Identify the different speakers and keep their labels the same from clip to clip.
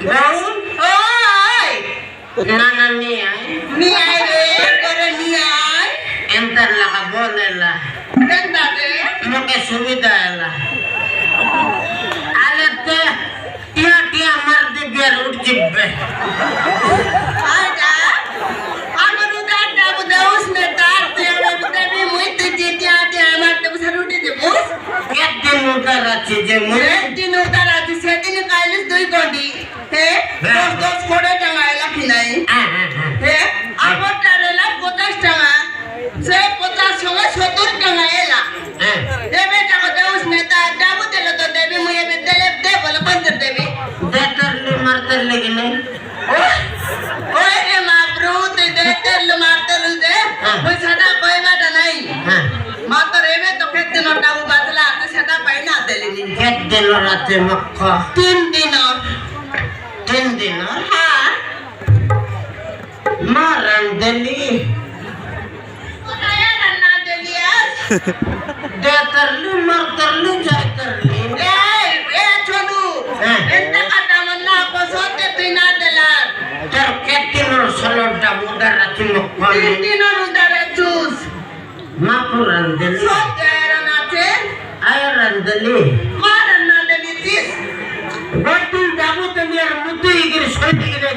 Speaker 1: Daun?
Speaker 2: Oi!
Speaker 1: Nana niay?
Speaker 2: Niay re, kore niay.
Speaker 1: Entar la ka bolela.
Speaker 2: Tenda re.
Speaker 1: Moke subida ela. Alete tia marde biar utjibbe.
Speaker 2: Ada. Amar udah ada budaus netar tiada budabi muit tia amar te busar udah debus.
Speaker 1: Kedin udar achi je mure.
Speaker 2: Din udah ada sedin kailis doi godi. He? Dos kode tengah elak hinai. He? Amar tarela 50 টাকা। Se 50 সঙ্গে 70 টাকা এলা। Debe টাকা দেউস নেতা ডাবু দিল তো দেবি মুই এবে দেলে দে বলে বন্ধ দেবি।
Speaker 1: Deterli marterli gini.
Speaker 2: ওই রে মাবরু তুই দে তেল মারতেল দে। ওই সাদা কইবাটা নাই। মাতর এবে তো কেতে ন ডাবু বাতলা তো সাদা পাই না দেলিনি।
Speaker 1: Kedin rate mokko.
Speaker 2: 3 দিনর।
Speaker 1: 3 din.
Speaker 2: হ্যাঁ।
Speaker 1: Maran deli.
Speaker 2: কোথায় রান্না দেলিয়াস?
Speaker 1: Deterli marterli jaiterli.
Speaker 2: এ চলু। এন্টা কাটা মন্না পছন্দ তুই না দেলার।
Speaker 1: Ter kedin solodda udar achi mokko.
Speaker 2: 3 দিনর উদারে জুস।
Speaker 1: Mapuran deli.
Speaker 2: সব এরান আছে।
Speaker 1: Ayran deli.
Speaker 2: মা রান্না দেলিছিস।
Speaker 1: Batu jabu teli ar mutu igir soiti gire.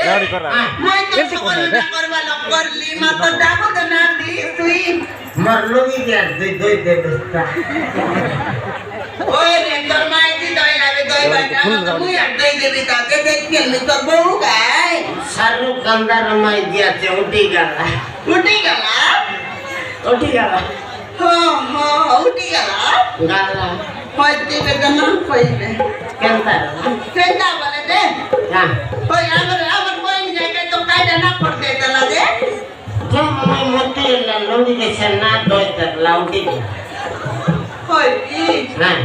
Speaker 3: Lari kora.
Speaker 2: মই তো সকল না করবা লক করলি মা তো ডাবো তো না দি তুই
Speaker 1: Marlogi biar doi debesta.
Speaker 2: ওই রে তোর মাই দি দই লাবে দই বাটা মুই আর দই দেবি তাকে দেখকে নি তোর বউ গায়
Speaker 1: Saru kandar mai dia che uti gala.
Speaker 2: উঠি গেল
Speaker 1: Uti gala.
Speaker 2: হো হো উঠি গেল
Speaker 1: Gala.
Speaker 2: হইতে বেদন কইবে
Speaker 1: Kentar.
Speaker 2: সেটা বলে দে
Speaker 1: Ya.
Speaker 2: ওই আমার বই জায়গায় তো কায়দা না করতে দলা দে
Speaker 1: Jomai muti la logi ke sena doi ter lauti.
Speaker 2: কই কি
Speaker 1: Nah.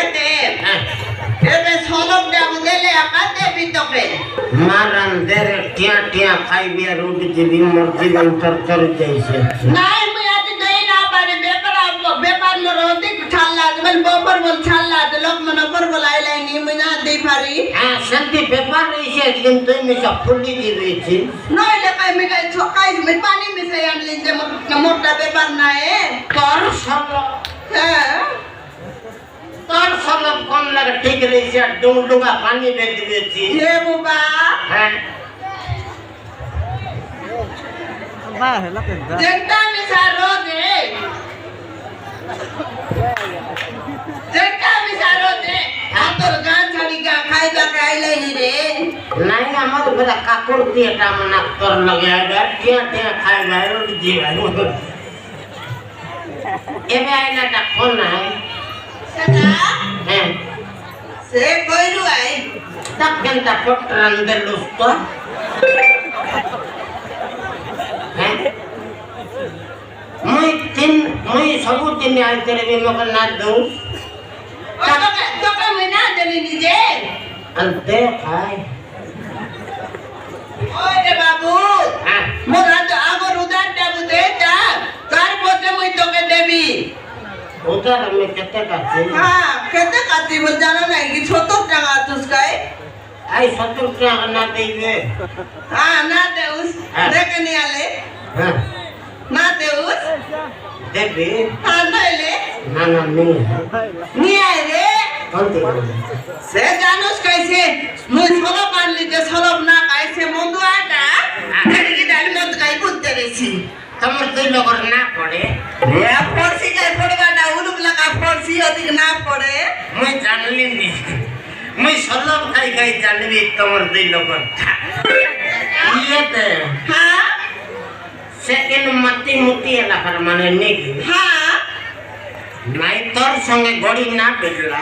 Speaker 2: এতে
Speaker 1: Nah.
Speaker 2: এবে সলব ডাবু দেলে আকা দেবি তোকে
Speaker 1: Maran dere tia khai biar uti jibi morji bantar kar jaise.
Speaker 2: নাই মুই আজ দেই না পারে বেপার মোর অধিক ছাল্লা দেবেন বপর বল ছাল্লা দে লোক মনে কর বলাই লাইনি মুই না দেই পারি
Speaker 1: Ah, senti pepar ise kintu mi sa puli jibi.
Speaker 2: নইলে কাই মিলাই ছকাই মি পানি মিশাই আনলি যে মোরটা বেপার না এ
Speaker 1: Tor solo.
Speaker 2: হ্যাঁ
Speaker 1: Tor solo kon laga ঠিক রইছে ডুমডুমা পানি বেঁধে দিয়েছি।
Speaker 2: হে বাবা
Speaker 1: হ্যাঁ
Speaker 3: Ba, helak yan.
Speaker 2: জেন্টা মিশা রোদে জেন্টা মিশা রোদে আতর গান ছাড়ি গা খাইবা খাইলাইনি রে
Speaker 1: নাই আমার বেলা কাপড় দিয়ে টামনা তোর লগে আগে টিয়া খাই গায় উঠি যাই এবে আইনাটা কোন নাই
Speaker 2: সেটা
Speaker 1: হ্যাঁ
Speaker 2: সে কইরু I
Speaker 1: tak genta potran de lusto muy sabutin ni ay tere mo kan na do
Speaker 2: তোকে মুই না দেলি নিজে
Speaker 1: ante khai
Speaker 2: ওই রে বাবু মোরা তো আগর উদার দেবু দে তা তারপরে মুই তোকে দেবি
Speaker 1: udar me kete kache
Speaker 2: হ্যাঁ কেতে কাটি বল জানো না কি 70 টাকা তুসকাই
Speaker 1: ay 70 টাকা না দেইবে
Speaker 2: হ্যাঁ না দেউস দেখে নি আলে না দেউস
Speaker 1: দেবে
Speaker 2: হ্যাঁ নইলে
Speaker 1: না না নেই
Speaker 2: নি আই রে
Speaker 1: কোনতে
Speaker 2: সে জানোস কাইছে মুই সলব আনলি যে সলব না কাইছে মন্দু আটা কি ডালি মত কাই করতে রেছি
Speaker 1: তোমার দুই লগর না পড়ে
Speaker 2: এ পড়ছি কাই পড়বা না উলুক লাগা পড়ছি ওদিক না পড়ে
Speaker 1: মুই জানলি নি মুই সলব খাই জানবি তোমার দুই লগর ইয়েতে
Speaker 2: হ্যাঁ
Speaker 1: সেকেন্ড মতি মুতি এলা মানে নেই
Speaker 2: হ্যাঁ
Speaker 1: নাই তোর সঙ্গে গড়ি না পেটলা